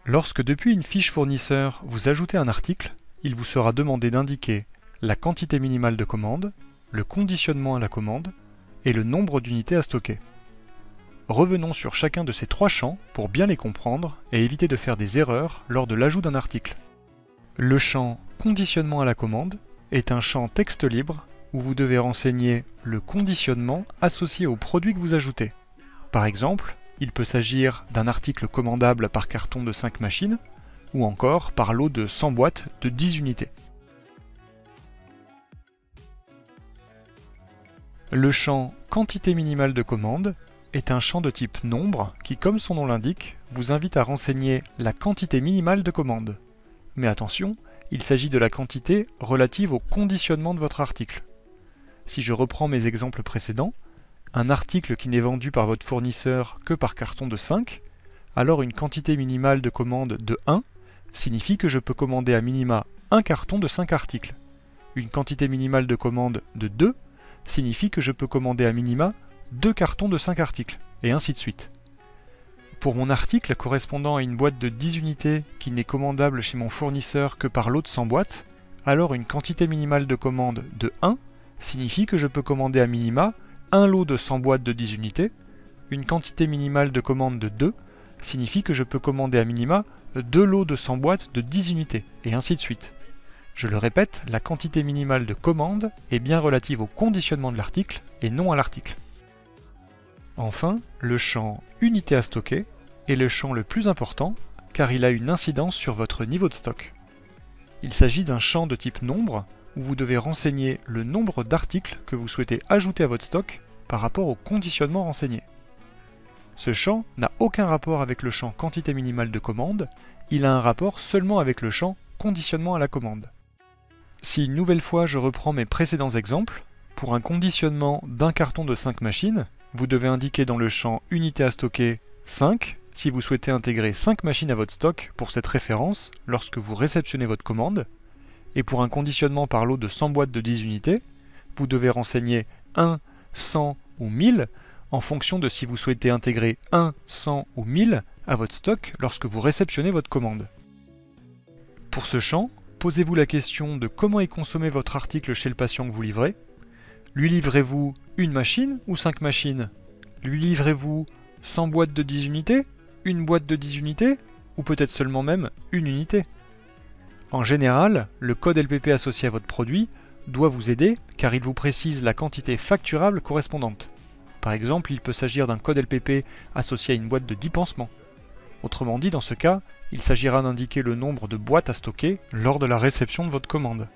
Lorsque depuis une fiche fournisseur, vous ajoutez un article, il vous sera demandé d'indiquer la quantité minimale de commande, le conditionnement à la commande et le nombre d'unités à stocker. Revenons sur chacun de ces trois champs pour bien les comprendre et éviter de faire des erreurs lors de l'ajout d'un article. Le champ conditionnement à la commande est un champ texte libre où vous devez renseigner le conditionnement associé au produit que vous ajoutez. Par exemple, il peut s'agir d'un article commandable par carton de 5 machines ou encore par lot de 100 boîtes de 10 unités. Le champ quantité minimale de commande est un champ de type nombre qui, comme son nom l'indique, vous invite à renseigner la quantité minimale de commande. Mais attention, il s'agit de la quantité relative au conditionnement de votre article. Si je reprends mes exemples précédents, un article qui n'est vendu par votre fournisseur que par carton de 5, alors une quantité minimale de commande de 1 signifie que je peux commander à minima un carton de 5 articles. Une quantité minimale de commande de 2 signifie que je peux commander à minima 2 cartons de 5 articles, et ainsi de suite. Pour mon article correspondant à une boîte de 10 unités qui n'est commandable chez mon fournisseur que par lot de 100 boîtes, alors une quantité minimale de commande de 1 signifie que je peux commander à minima un lot de 100 boîtes de 10 unités, une quantité minimale de commande de 2 signifie que je peux commander à minima 2 lots de 100 boîtes de 10 unités, et ainsi de suite. Je le répète, la quantité minimale de commande est bien relative au conditionnement de l'article et non à l'article. Enfin, le champ unité à stocker est le champ le plus important car il a une incidence sur votre niveau de stock. Il s'agit d'un champ de type nombre où vous devez renseigner le nombre d'articles que vous souhaitez ajouter à votre stock par rapport au conditionnement renseigné. Ce champ n'a aucun rapport avec le champ quantité minimale de commande, il a un rapport seulement avec le champ conditionnement à la commande. Si une nouvelle fois je reprends mes précédents exemples, pour un conditionnement d'un carton de 5 machines, vous devez indiquer dans le champ unité à stocker 5 si vous souhaitez intégrer 5 machines à votre stock pour cette référence lorsque vous réceptionnez votre commande. Et pour un conditionnement par lot de 100 boîtes de 10 unités, vous devez renseigner 1, 100 ou 1000 en fonction de si vous souhaitez intégrer 1, 100 ou 1000 à votre stock lorsque vous réceptionnez votre commande. Pour ce champ, posez-vous la question de comment est consommé votre article chez le patient que vous livrez. Lui livrez-vous une machine ou 5 machines? Lui livrez-vous 100 boîtes de 10 unités? Une boîte de 10 unités? Ou peut-être seulement même une unité? En général, le code LPP associé à votre produit doit vous aider car il vous précise la quantité facturable correspondante. Par exemple, il peut s'agir d'un code LPP associé à une boîte de 10 pansements. Autrement dit, dans ce cas, il s'agira d'indiquer le nombre de boîtes à stocker lors de la réception de votre commande.